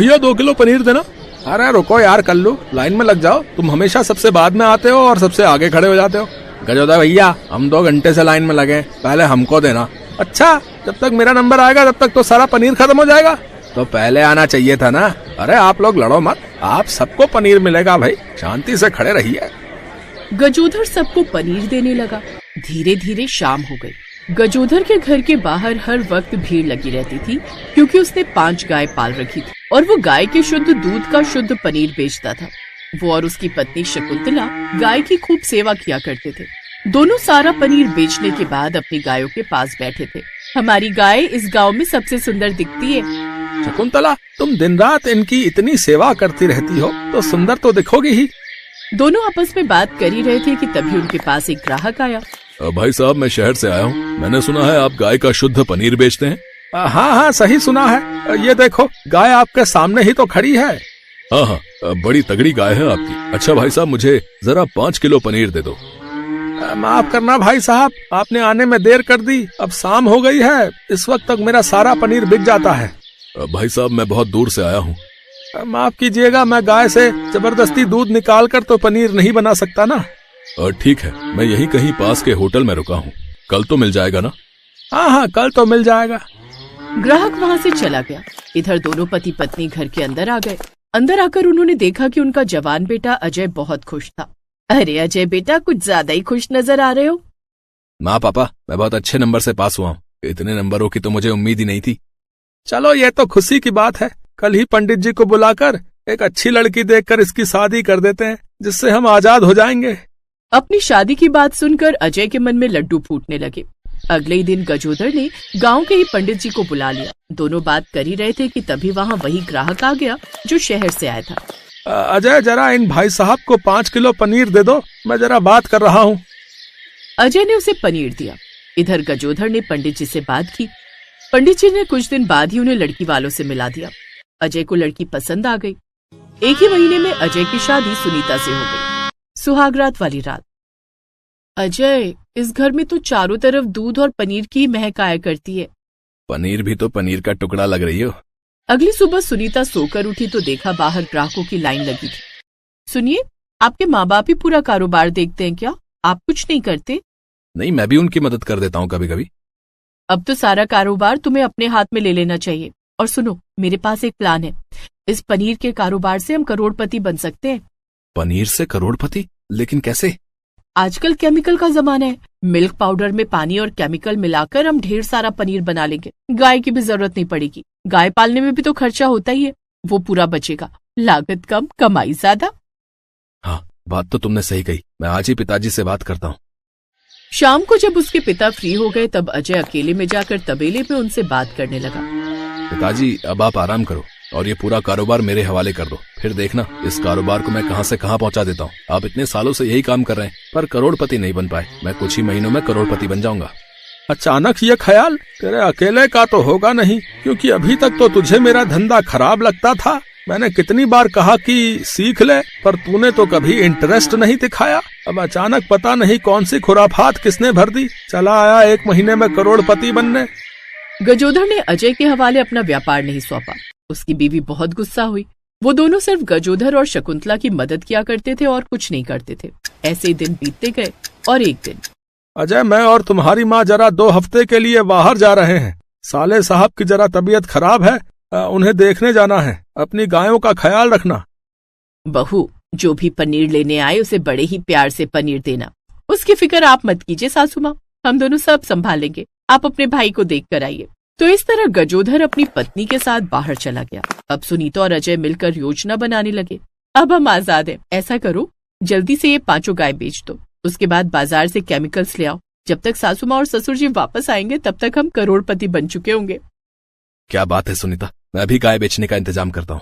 भैया 2 किलो पनीर देना। अरे रुको यार कल्लू, लाइन में लग जाओ, तुम हमेशा सबसे बाद में आते हो और सबसे आगे खड़े हो जाते हो। गजोदर भैया, हम 2 घंटे से लाइन में लगे, पहले हमको देना। अच्छा, जब तक मेरा नंबर आएगा तब तक तो सारा पनीर खत्म हो जाएगा। तो पहले आना चाहिए था ना। अरे आप लोग लड़ो मत, आप सबको पनीर मिलेगा भाई, शांति से खड़े रहिए। गजोधर सबको पनीर देने लगा। धीरे धीरे शाम हो गई। गजोधर के घर के बाहर हर वक्त भीड़ लगी रहती थी, क्योंकि उसने 5 गाय पाल रखी थी और वो गाय के शुद्ध दूध का शुद्ध पनीर बेचता था। वो और उसकी पत्नी शकुंतला गाय की खूब सेवा किया करते थे। दोनों सारा पनीर बेचने के बाद अपनी गायों के पास बैठे थे। हमारी गाय इस गांव में सबसे सुंदर दिखती है। शकुंतला, तुम दिन रात इनकी इतनी सेवा करती रहती हो तो सुंदर तो दिखोगी ही। दोनों आपस में बात कर ही रहे थे कि तभी उनके पास एक ग्राहक आया। भाई साहब, मैं शहर से आया हूँ, मैंने सुना है आप गाय का शुद्ध पनीर बेचते हैं। हाँ हाँ, सही सुना है। ये देखो, गाय आपके सामने ही तो खड़ी है। हाँ हाँ, बड़ी तगड़ी गाय है आपकी। अच्छा भाई साहब, मुझे जरा 5 किलो पनीर दे दो। माफ करना भाई साहब, आपने आने में देर कर दी, अब शाम हो गई है, इस वक्त तक मेरा सारा पनीर बिक जाता है। भाई साहब, मैं बहुत दूर से आया हूँ। माफ कीजिएगा, मैं गाय से जबरदस्ती दूध निकाल कर तो पनीर नहीं बना सकता ना। ठीक है, मैं यहीं कहीं पास के होटल में रुका हूँ, कल तो मिल जाएगा ना? हाँ हाँ, कल तो मिल जाएगा। ग्राहक वहाँ से चला गया। इधर दोनों पति पत्नी घर के अंदर आ गए। अंदर आकर उन्होंने देखा कि उनका जवान बेटा अजय बहुत खुश था। अरे अजय बेटा, कुछ ज्यादा ही खुश नजर आ रहे हो। माँ पापा, मैं बहुत अच्छे नंबर से पास हुआ हूँ, इतने नंबरों की तो मुझे उम्मीद ही नहीं थी। चलो, ये तो खुशी की बात है, कल ही पंडित जी को बुलाकर एक अच्छी लड़की देखकर इसकी शादी कर देते हैं, जिससे हम आजाद हो जाएंगे। अपनी शादी की बात सुनकर अजय के मन में लड्डू फूटने लगे। अगले ही दिन गजोधर ने गांव के ही पंडित जी को बुला लिया। दोनों बात कर ही रहे थे कि तभी वहाँ वही ग्राहक आ गया जो शहर से आया था। अजय, जरा इन भाई साहब को 5 किलो पनीर दे दो, मैं जरा बात कर रहा हूँ। अजय ने उसे पनीर दिया। इधर गजोधर ने पंडित जी से बात की। पंडित जी ने कुछ दिन बाद ही उन्हें लड़की वालों से मिला दिया। अजय को लड़की पसंद आ गई। एक ही महीने में अजय की शादी सुनीता से हो गई। सुहागरात वाली रात। अजय, इस घर में तो चारों तरफ दूध और पनीर की महक आया करती है। पनीर भी तो पनीर का टुकड़ा लग रही हो। अगली सुबह सुनीता सोकर उठी तो देखा बाहर ग्राहकों की लाइन लगी थी। सुनिए, आपके माँ बाप ही पूरा कारोबार देखते हैं क्या? आप कुछ नहीं करते? नहीं, मैं भी उनकी मदद कर देता हूँ कभी कभी। अब तो सारा कारोबार तुम्हें अपने हाथ में ले लेना चाहिए। और सुनो, मेरे पास एक प्लान है। इस पनीर के कारोबार से हम करोड़पति बन सकते हैं। पनीर से करोड़पति? लेकिन कैसे? आजकल केमिकल का जमाना है। मिल्क पाउडर में पानी और केमिकल मिलाकर हम ढेर सारा पनीर बना लेंगे। गाय की भी जरूरत नहीं पड़ेगी। गाय पालने में भी तो खर्चा होता ही है, वो पूरा बचेगा। लागत कम, कमाई ज्यादा। हाँ, बात तो तुमने सही कही। मैं आज ही पिताजी से बात करता हूँ। शाम को जब उसके पिता फ्री हो गए तब अजय अकेले में जाकर तबेले पे उनसे बात करने लगा। पिताजी, अब आप आराम करो और ये पूरा कारोबार मेरे हवाले कर दो, फिर देखना इस कारोबार को मैं कहां से कहां पहुंचा देता हूं। आप इतने सालों से यही काम कर रहे हैं पर करोड़पति नहीं बन पाए, मैं कुछ ही महीनों में करोड़पति बन जाऊंगा। अचानक ये ख्याल तेरे अकेले का तो होगा नहीं, क्योंकि अभी तक तो तुझे मेरा धंधा खराब लगता था। मैंने कितनी बार कहा कि सीख ले, पर तूने तो कभी इंटरेस्ट नहीं दिखाया। अब अचानक पता नहीं कौन सी खुराफात किसने भर दी, चला आया 1 महीने में करोड़पति बनने। गजोधर ने अजय के हवाले अपना व्यापार नहीं सौंपा। उसकी बीवी बहुत गुस्सा हुई। वो दोनों सिर्फ गजोधर और शकुंतला की मदद किया करते थे और कुछ नहीं करते थे। ऐसे ही दिन बीतते गए और एक दिन, अजय, मैं और तुम्हारी माँ जरा 2 हफ्ते के लिए बाहर जा रहे हैं। साले साहब की जरा तबीयत खराब है, उन्हें देखने जाना है। अपनी गायों का ख्याल रखना। बहू, जो भी पनीर लेने आए उसे बड़े ही प्यार से पनीर देना। उसकी फिक्र आप मत कीजिए सासू माँ, हम दोनों सब संभालेंगे। आप अपने भाई को देख कर आइए। तो इस तरह गजोधर अपनी पत्नी के साथ बाहर चला गया। अब सुनीता और अजय मिलकर योजना बनाने लगे। अब हम आजाद हैं। ऐसा करो, जल्दी से ये 5 गाय बेच दो, उसके बाद बाजार से केमिकल्स ले आओ। जब तक सासू माँ और ससुर जी वापस आएंगे तब तक हम करोड़पति बन चुके होंगे। क्या बात है सुनीता, मैं अभी गाय बेचने का इंतजाम करता हूँ।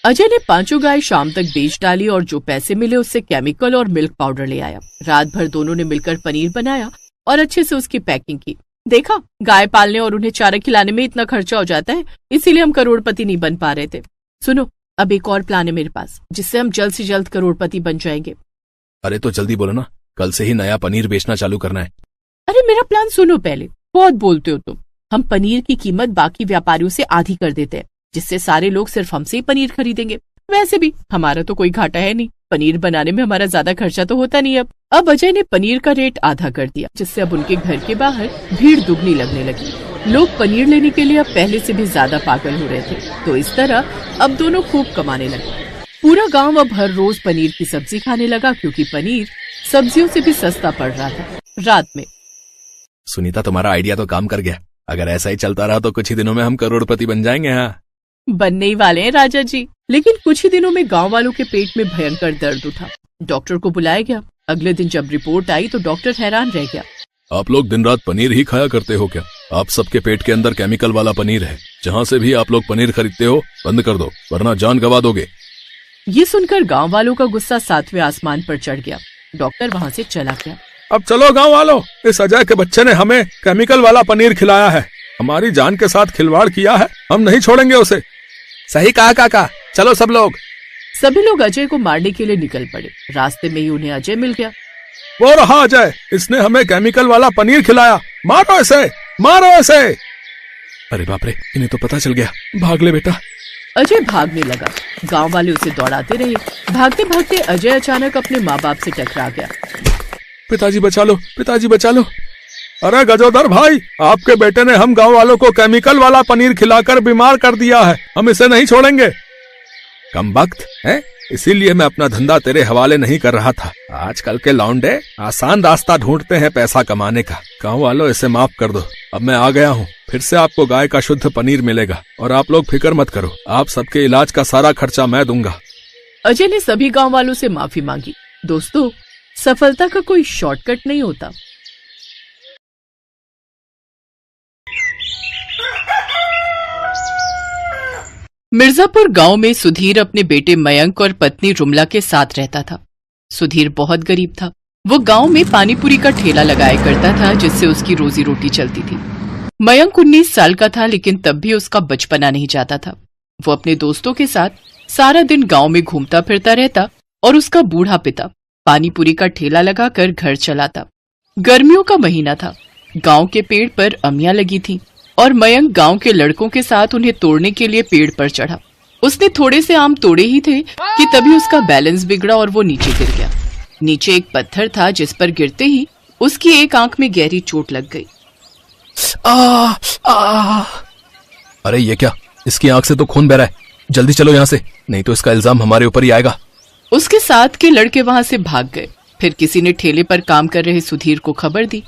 अजय ने 5 गाय शाम तक बेच डाली और जो पैसे मिले उससे केमिकल और मिल्क पाउडर ले आया। रात भर दोनों ने मिलकर पनीर बनाया और अच्छे से उसकी पैकिंग की। देखा, गाय पालने और उन्हें चारा खिलाने में इतना खर्चा हो जाता है, इसीलिए हम करोड़पति नहीं बन पा रहे थे। सुनो, अब एक और प्लान है मेरे पास, जिससे हम जल्द से जल्द करोड़पति बन जाएंगे। अरे तो जल्दी बोलो ना, कल से ही नया पनीर बेचना चालू करना है। अरे मेरा प्लान सुनो पहले, बहुत बोलते हो तुम। हम पनीर की कीमत बाकी व्यापारियों से आधी कर देते हैं। जिससे सारे लोग सिर्फ हमसे ही पनीर खरीदेंगे। वैसे भी हमारा तो कोई घाटा है नहीं, पनीर बनाने में हमारा ज्यादा खर्चा तो होता नहीं। अब अजय ने पनीर का रेट आधा कर दिया, जिससे अब उनके घर के बाहर भीड़ दुगनी लगने लगी। लोग पनीर लेने के लिए अब पहले से भी ज्यादा पागल हो रहे थे। तो इस तरह अब दोनों खूब कमाने लगे। पूरा गांव अब हर रोज पनीर की सब्जी खाने लगा, क्योंकि पनीर सब्जियों से भी सस्ता पड़ रहा था। रात में सुनीता, तुम्हारा आइडिया तो काम कर गया। अगर ऐसा ही चलता रहा तो कुछ ही दिनों में हम करोड़पति बन जाएंगे। हाँ, बनने ही वाले हैं राजा जी। लेकिन कुछ ही दिनों में गांव वालों के पेट में भयंकर दर्द उठा। डॉक्टर को बुलाया गया। अगले दिन जब रिपोर्ट आई तो डॉक्टर हैरान रह गया। आप लोग दिन रात पनीर ही खाया करते हो क्या? आप सबके पेट के अंदर केमिकल वाला पनीर है। जहाँ से भी आप लोग पनीर खरीदते हो बंद कर दो, वरना जान गंवा दोगे। ये सुनकर गांव वालों का गुस्सा 7वें आसमान पर चढ़ गया। डॉक्टर वहाँ से चला गया। अब चलो गांव वालों, इस अजय के बच्चे ने हमें केमिकल वाला पनीर खिलाया है, हमारी जान के साथ खिलवाड़ किया है, हम नहीं छोड़ेंगे उसे। सही कहा काका, चलो सब लोग। सभी लोग अजय को मारने के लिए निकल पड़े। रास्ते में ही उन्हें अजय मिल गया। वो रहा अजय, इसने हमें केमिकल वाला पनीर खिलाया, मारो इसे, मारो इसे। अरे बाप रे, इन्हें तो पता चल गया। भाग ले बेटा। अजय भागने लगा। गांव वाले उसे दौड़ाते रहे। भागते भागते अजय अचानक अपने माँ बाप से टकरा गया। पिताजी बचा लो, पिताजी बचा लो। अरे गजोदर भाई, आपके बेटे ने हम गांव वालों को केमिकल वाला पनीर खिलाकर बीमार कर दिया है, हम इसे नहीं छोड़ेंगे। कमबख्त है, इसीलिए मैं अपना धंधा तेरे हवाले नहीं कर रहा था। आजकल के लौंडे आसान रास्ता ढूंढते हैं पैसा कमाने का। गांव वालों, इसे माफ कर दो। अब मैं आ गया हूँ, फिर से आपको गाय का शुद्ध पनीर मिलेगा। और आप लोग फिक्र मत करो, आप सबके इलाज का सारा खर्चा मैं दूंगा। अजय ने सभी गांव वालों से माफी मांगी। दोस्तों, सफलता का कोई शॉर्टकट नहीं होता। मिर्जापुर गांव में सुधीर अपने बेटे मयंक और पत्नी रुमला के साथ रहता था। सुधीर बहुत गरीब था। वो गांव में पानीपुरी का ठेला लगाया करता था, जिससे उसकी रोजी रोटी चलती थी। मयंक 19 साल का था, लेकिन तब भी उसका बचपना नहीं जाता था। वो अपने दोस्तों के साथ सारा दिन गांव में घूमता फिरता रहता और उसका बूढ़ा पिता पानीपुरी का ठेला लगाकर घर चलाता। गर्मियों का महीना था। गांव के पेड़ पर अमियां लगी थीं और मयंक गांव के लड़कों के साथ उन्हें तोड़ने के लिए पेड़ पर चढ़ा। उसने थोड़े से आम तोड़े ही थे कि तभी उसका बैलेंस बिगड़ा और वो नीचे गिर गया। नीचे एक पत्थर था, जिस पर गिरते ही उसकी एक आंख में गहरी चोट लग गई। अरे ये क्या, इसकी आंख से तो खून बह रहा है। जल्दी चलो यहाँ से, नहीं तो इसका इल्जाम हमारे ऊपर ही आएगा। उसके साथ के लड़के वहां से भाग गए। फिर किसी ने ठेले पर काम कर रहे सुधीर को खबर दी।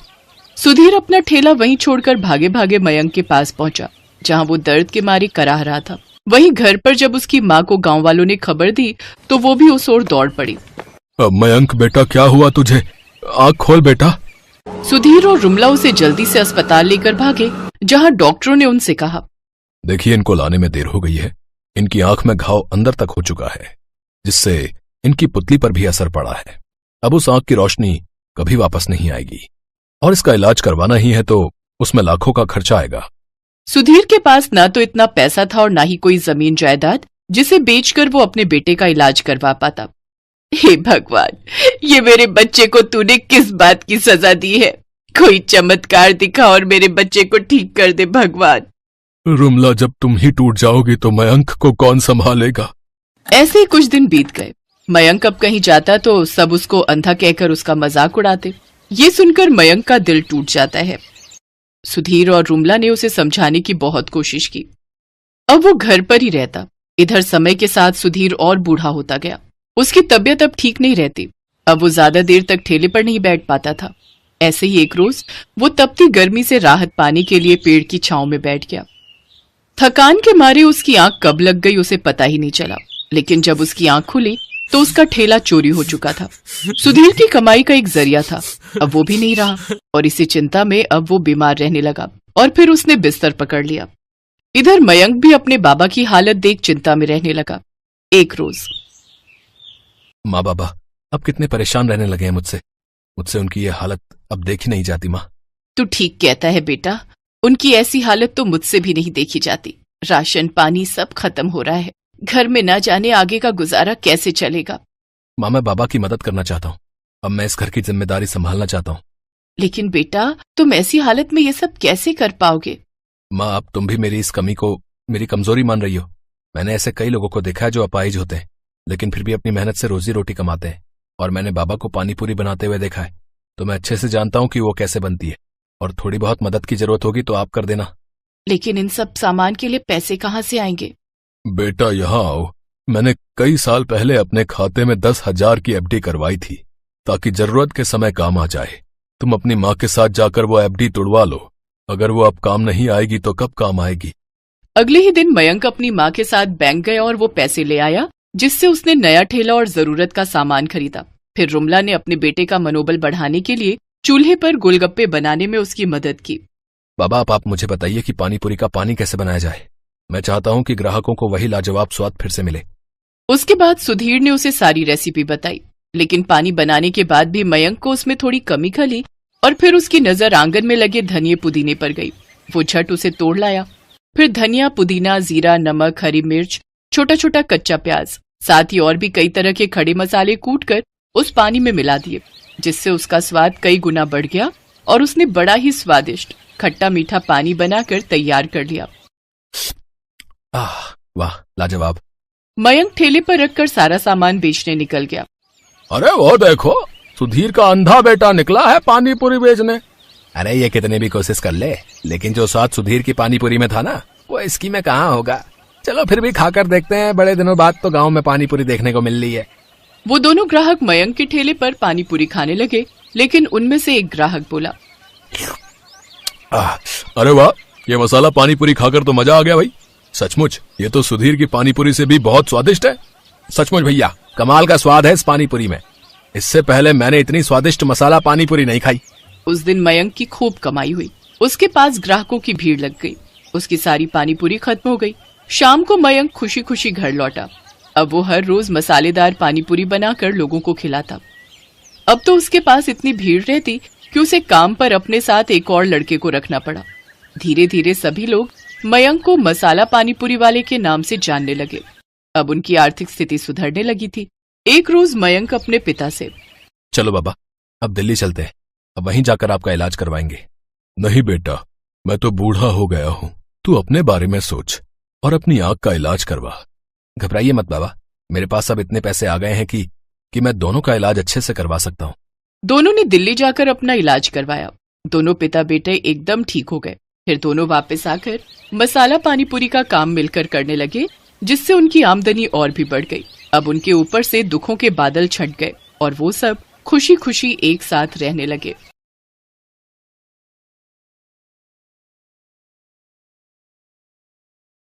सुधीर अपना ठेला वहीं छोड़कर भागे भागे मयंक के पास पहुंचा, जहां वो दर्द के मारे कराह रहा था। वहीं घर पर जब उसकी माँ को गांव वालों ने खबर दी तो वो भी उस ओर दौड़ पड़ी। मयंक बेटा, क्या हुआ तुझे? आँख खोल बेटा। सुधीर और रुमला उसे जल्दी से अस्पताल लेकर भागे, जहां डॉक्टरों ने उनसे कहा, देखिए, इनको लाने में देर हो गई है। इनकी आंख में घाव अंदर तक हो चुका है, जिससे इनकी पुतली पर भी असर पड़ा है। अब उस आंख की रोशनी कभी वापस नहीं आएगी, और इसका इलाज करवाना ही है तो उसमें लाखों का खर्चा आएगा। सुधीर के पास ना तो इतना पैसा था और ना ही कोई जमीन जायदाद जिसे बेचकर वो अपने बेटे का इलाज करवा पाता। हे भगवान, ये मेरे बच्चे को तूने किस बात की सजा दी है? कोई चमत्कार दिखा और मेरे बच्चे को ठीक कर दे भगवान। रुमला, जब तुम ही टूट जाओगी तो मयंक को कौन संभालेगा? ऐसे ही कुछ दिन बीत गए। मयंक अब कहीं जाता तो सब उसको अंधा कहकर उसका मजाक उड़ाते। ये सुनकर मयंक का दिल टूट जाता है। सुधीर और रुमला ने उसे समझाने की बहुत कोशिश की। अब वो घर पर ही रहता। इधर समय के साथ सुधीर और बूढ़ा होता गया। उसकी तबीयत अब ठीक नहीं रहती। अब वो ज्यादा देर तक ठेले पर नहीं बैठ पाता था। ऐसे ही एक रोज वो तपती गर्मी से राहत पाने के लिए पेड़ की छांव में बैठ गया। थकान के मारे उसकी आंख कब लग गई उसे पता ही नहीं चला, लेकिन जब उसकी आंख खुली तो उसका ठेला चोरी हो चुका था। सुधीर की कमाई का एक जरिया था, अब वो भी नहीं रहा, और इसी चिंता में अब वो बीमार रहने लगा और फिर उसने बिस्तर पकड़ लिया। इधर मयंक भी अपने बाबा की हालत देख चिंता में रहने लगा। एक रोज, माँ बाबा अब कितने परेशान रहने लगे हैं मुझसे उनकी ये हालत अब देखी नहीं जाती। माँ, तू ठीक कहता है बेटा, उनकी ऐसी हालत तो मुझसे भी नहीं देखी जाती। राशन पानी सब खत्म हो रहा है। घर में ना जाने आगे का गुजारा कैसे चलेगा। माँ, मैं बाबा की मदद करना चाहता हूँ। अब मैं इस घर की जिम्मेदारी संभालना चाहता हूँ। लेकिन बेटा, तुम ऐसी हालत में ये सब कैसे कर पाओगे? माँ, अब तुम भी मेरी इस कमी को मेरी कमजोरी मान रही हो। मैंने ऐसे कई लोगों को देखा है जो अपाहिज होते हैं, लेकिन फिर भी अपनी मेहनत से रोजी रोटी कमाते हैं। और मैंने बाबा को पानी पूरी बनाते हुए देखा है, तो मैं अच्छे से जानता हूँ कि वो कैसे बनती है। और थोड़ी बहुत मदद की जरूरत होगी तो आप कर देना। लेकिन इन सब सामान के लिए पैसे कहाँ से आएंगे? बेटा यहाँ आओ। मैंने कई साल पहले अपने खाते में 10,000 की एफडी करवाई थी, ताकि जरूरत के समय काम आ जाए। तुम अपनी माँ के साथ जाकर वो एफडी तुड़वा लो। अगर वो अब काम नहीं आएगी तो कब काम आएगी? अगले ही दिन मयंक अपनी माँ के साथ बैंक गया और वो पैसे ले आया, जिससे उसने नया ठेला और जरूरत का सामान खरीदा। फिर रुमला ने अपने बेटे का मनोबल बढ़ाने के लिए चूल्हे पर गोलगप्पे बनाने में उसकी मदद की। बाबा, आप मुझे बताइए कि पानी पूरी का पानी कैसे बनाया जाए। मैं चाहता हूँ कि ग्राहकों को वही लाजवाब स्वाद फिर से मिले। उसके बाद सुधीर ने उसे सारी रेसिपी बताई, लेकिन पानी बनाने के बाद भी मयंक को उसमें थोड़ी कमी खली और फिर उसकी नजर आंगन में लगे धनिये पुदीने पर गई। वो झट उसे तोड़ लाया। फिर धनिया, पुदीना, जीरा, नमक, हरी मिर्च, छोटा छोटा कच्चा प्याज, साथ ही और भी कई तरह के खड़े मसाले कूटकर उस पानी में मिला दिए, जिससे उसका स्वाद कई गुना बढ़ गया और उसने बड़ा ही स्वादिष्ट खट्टा मीठा पानी बनाकर तैयार कर लिया। वाह, लाजवाब। मयंक ठेले पर रखकर सारा सामान बेचने निकल गया। अरे वो देखो, सुधीर का अंधा बेटा निकला है पानी पूरी बेचने। अरे ये कितने भी कोशिश कर ले, लेकिन जो स्वाद सुधीर की पानी पूरी में था ना, वो इसकी में कहाँ होगा। चलो फिर भी खाकर देखते हैं, बड़े दिनों बाद तो गांव में पानी पूरी देखने को मिल रही है। वो दोनों ग्राहक मयंक के ठेले पर पानी पूरी खाने लगे, लेकिन उनमें से एक ग्राहक बोला, अरे वाह, ये मसाला पानी पूरी खाकर तो मजा आ गया भाई। सचमुच ये तो सुधीर की पानी पूरी से भी बहुत स्वादिष्ट है। सचमुच भैया, कमाल का स्वाद है इस पानी पूरी में। इससे पहले मैंने इतनी स्वादिष्ट मसाला पानी पूरी नहीं खाई। उस दिन मयंक की खूब कमाई हुई। उसके पास ग्राहकों की भीड़ लग गई। उसकी सारी पानी पूरी खत्म हो गई। शाम को मयंक खुशी खुशी घर लौटा। अब वो हर रोज मसालेदार पानी पूरी बनाकर लोगों को खिलाता। अब तो उसके पास इतनी भीड़ रहती कि उसे काम पर अपने साथ एक और लड़के को रखना पड़ा। धीरे धीरे सभी लोग मयंक को मसाला पानी पूरी वाले के नाम से जानने लगे। अब उनकी आर्थिक स्थिति सुधरने लगी थी। एक रोज मयंक अपने पिता से, चलो बाबा, अब दिल्ली चलते हैं, अब वहीं जाकर आपका इलाज करवाएंगे। नहीं बेटा, मैं तो बूढ़ा हो गया हूँ, तू अपने बारे में सोच और अपनी आंख का इलाज करवा। घबराइए मत बाबा, मेरे पास अब इतने पैसे आ गए हैं कि मैं दोनों का इलाज अच्छे से करवा सकता हूँ। दोनों ने दिल्ली जाकर अपना इलाज करवाया। दोनों पिता बेटे एकदम ठीक हो गए। फिर दोनों वापस आकर मसाला पानी पूरी का काम मिलकर करने लगे, जिससे उनकी आमदनी और भी बढ़ गई। अब उनके ऊपर से दुखों के बादल छंट गए और वो सब खुशी खुशी एक साथ रहने लगे।